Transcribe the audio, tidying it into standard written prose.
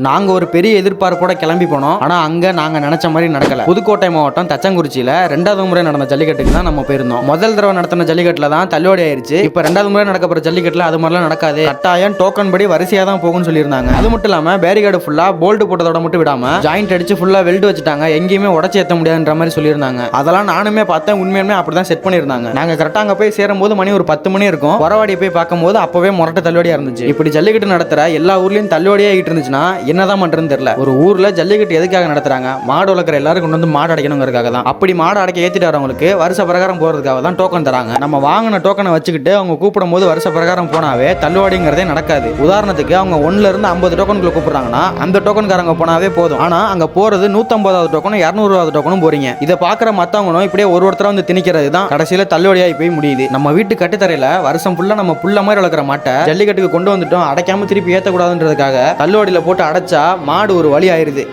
நாங்க ஒரு பெரிய எதிர்பார்ப்போட கிளம்பி போனோம். ஆனா அங்க நாங்க நினைச்ச மாதிரி நடக்கல. புதுக்கோட்டை மாவட்டம் தச்சங்குறிச்சியில 2வது முறை நடந்த ஜல்லிக்கட்டுக்கு தான் நம்ம போயிருந்தோம். முதல் தடவை நடத்தின ஜல்லிக்கட்டுல தான் தள்ளுவடி ஆயிருச்சு. இப்ப 2வது முறை நடக்க போற ஜல்லிக்கட்டுல அது மாதிரிலாம் நடக்காது, கட்டாயம் டோக்கன் படி வரிசையா தான் போகும்னு சொல்லியிருந்தாங்க. அது மட்டும் இல்லாம பேரிகார்டு ஃபுல்லா போல்ட் போட்டதோட மட்டும் விடாம ஜாயிண்ட் அடிச்சு ஃபுல்லா வெல்ட் வச்சுட்டாங்க, எங்கேயுமே உடச்சி ஏற்ற முடியாதுன்ற மாதிரி சொல்லியிருந்தாங்க. அதெல்லாம் நானுமே பார்த்தேன், உண்மையுமே அப்படிதான் செட் பண்ணியிருந்தாங்க. நாங்க கரெக்டா அங்க போய் சேரும் போது மணி ஒரு 10 மணி இருக்கும். வரவாடி போய் பார்க்கும்போது அப்பவே முரட்ட தள்ளுவடியா இருந்துச்சு. இப்படி ஜல்லிக்கட்டு நடத்துற எல்லா ஊர்லயும் தள்ளுவடியா ஆகிட்டு இருந்துச்சுன்னா என்னதான் பண்றதுன்னு தெரியல. ஒரு ஊர்ல ஜல்லிக்கட்டு எதுக்காக நடத்துறாங்க? மாடு வளர்க்குற எல்லாரும் கொண்டு வந்து மாடு அடைக்கணுங்கிறதுக்காக தான். அப்படி மாடு அடைக்க ஏத்திட்டு வரவங்களுக்கு வருஷ பிரகாரம் போறதுக்காக தான் டோக்கன் தராங்க. நம்ம வாங்கின டோக்கனை வச்சுக்கிட்டு அவங்க கூப்பிடும் போது வருஷ பிரகாரம் போனாவே தள்ளுவாடிங்கிறதே நடக்காது. உதாரணத்துக்கு அவங்க 1ல இருந்து 50 டோக்கன்களை கூப்பிடுறாங்கன்னா அந்த டோக்கன்காரங்க போனாவே போதும். ஆனா அங்க போறது 150வது டோக்கனும் 200வது டோக்கனும் போறீங்க. இதை பாக்குற மத்தவங்களும் இப்படியே ஒருத்தர வந்து திணிக்கிறது தான் கடைசியில தள்ளுவடியாகி போய் முடியுது. நம்ம வீட்டு கட்டுத்தரையில வருஷம் ஃபுல்லா நம்ம புள்ள மாதிரி வளர்க்குற மாட்டை ஜல்லிக்கட்டுக்கு கொண்டு வந்துட்டோம், அடைக்காம திருப்பி ஏற்றக்கூடாதுன்றதுக்காக தள்ளுவடியில போட்டு அடைச்சா மாடு ஒரு வழி ஆயிருது.